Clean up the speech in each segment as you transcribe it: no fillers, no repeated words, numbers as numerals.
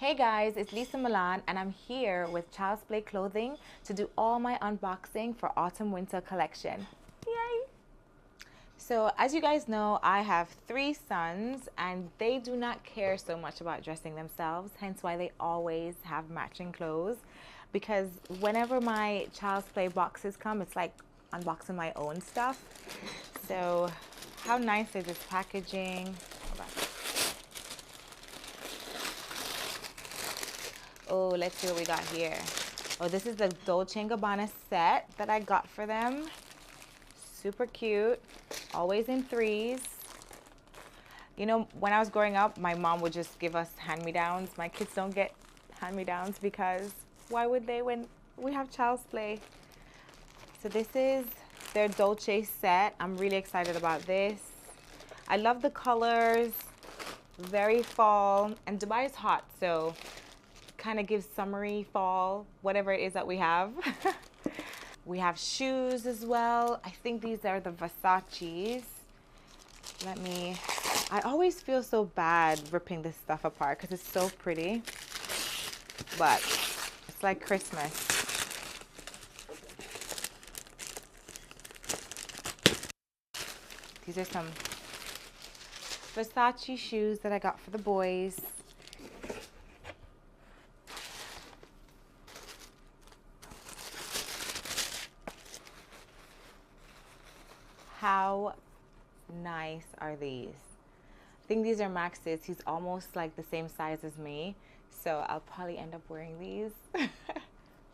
Hey guys, it's Lesa Milan and I'm here with Childsplay Clothing to do all my unboxing for autumn winter collection. Yay! So as you guys know, I have 3 sons and they do not care so much about dressing themselves, hence why they always have matching clothes, because whenever my Childsplay boxes come, it's like unboxing my own stuff. So how nice is this packaging? Hold on. Oh, let's see what we got here. Oh, this is the Dolce & Gabbana set that I got for them. Super cute, always in 3s. You know, when I was growing up, my mom would just give us hand-me-downs. My kids don't get hand-me-downs because why would they when we have Child's Play? So this is their Dolce set. I'm really excited about this. I love the colors, very fall, and Dubai is hot, so kind of gives summery fall, whatever it is that we have. We have shoes as well. I think these are the Versace's. I always feel so bad ripping this stuff apart because it's so pretty, but it's like Christmas. These are some Versace shoes that I got for the boys. How nice are these? I think these are Max's. He's almost like the same size as me, so I'll probably end up wearing these.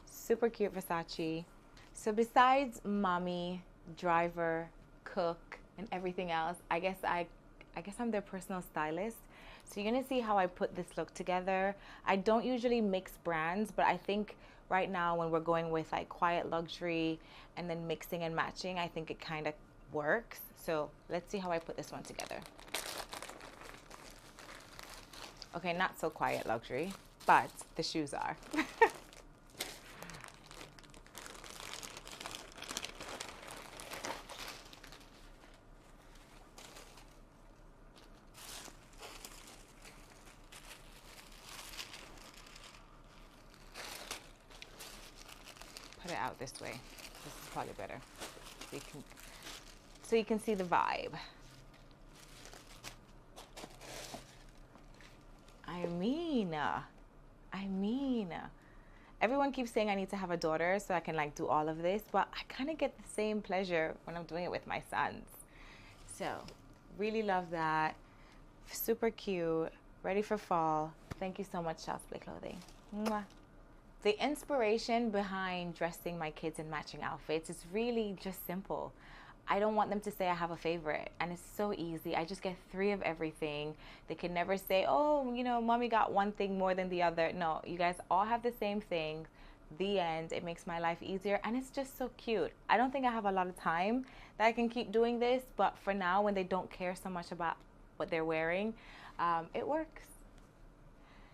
Super cute Versace. So besides mommy, driver, cook, and everything else, I guess I'm their personal stylist. So you're gonna see how I put this look together. I don't usually mix brands, but I think right now when we're going with like quiet luxury and then mixing and matching, I think it kind of works. So let's see how I put this one together. Okay, not so quiet luxury, but the shoes are. Put it out this way. This is probably better. So you can see the vibe. I mean, everyone keeps saying I need to have a daughter so I can like do all of this, but I kind of get the same pleasure when I'm doing it with my sons. So really love that. Super cute, ready for fall. Thank you so much, Childsplay Clothing. Mwah. The inspiration behind dressing my kids in matching outfits is really just simple. I don't want them to say I have a favorite, and it's so easy. I just get 3 of everything. They can never say, oh, you know, mommy got one thing more than the other. No, you guys all have the same thing. The end. It makes my life easier, and it's just so cute. I don't think I have a lot of time that I can keep doing this, but for now, when they don't care so much about what they're wearing, it works.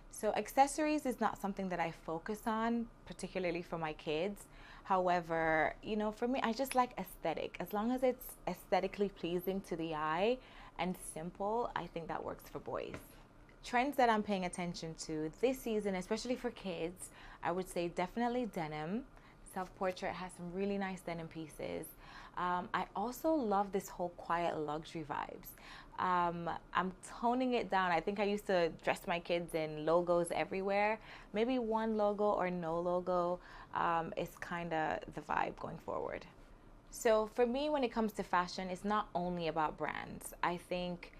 So accessories is not something that I focus on, particularly for my kids. However, you know, for me, I just like aesthetic. As long as it's aesthetically pleasing to the eye and simple, I think that works for boys. Trends that I'm paying attention to this season, especially for kids, I would say definitely denim. Self-portrait has some really nice denim pieces. I also love this whole quiet luxury vibes. I'm toning it down. I think I used to dress my kids in logos everywhere. Maybe one logo or no logo is kind of the vibe going forward. So for me, when it comes to fashion, it's not only about brands. I think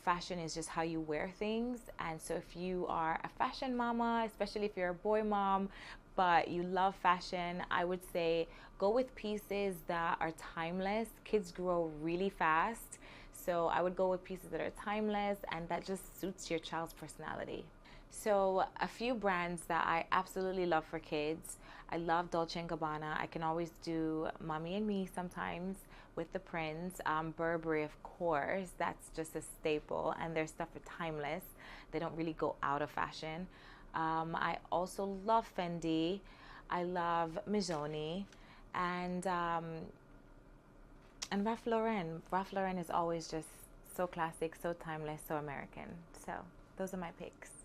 fashion is just how you wear things. And so if you are a fashion mama, especially if you're a boy mom, but you love fashion, I would say go with pieces that are timeless. Kids grow really fast. So I would go with pieces that are timeless and that just suits your child's personality. So a few brands that I absolutely love for kids. I love Dolce & Gabbana. I can always do Mommy and Me sometimes with the prints. Burberry, of course, that's just a staple, and their stuff is timeless. They don't really go out of fashion. I also love Fendi. I love Mizoni, and Ralph Lauren. Ralph Lauren is always just so classic, so timeless, so American. So those are my picks.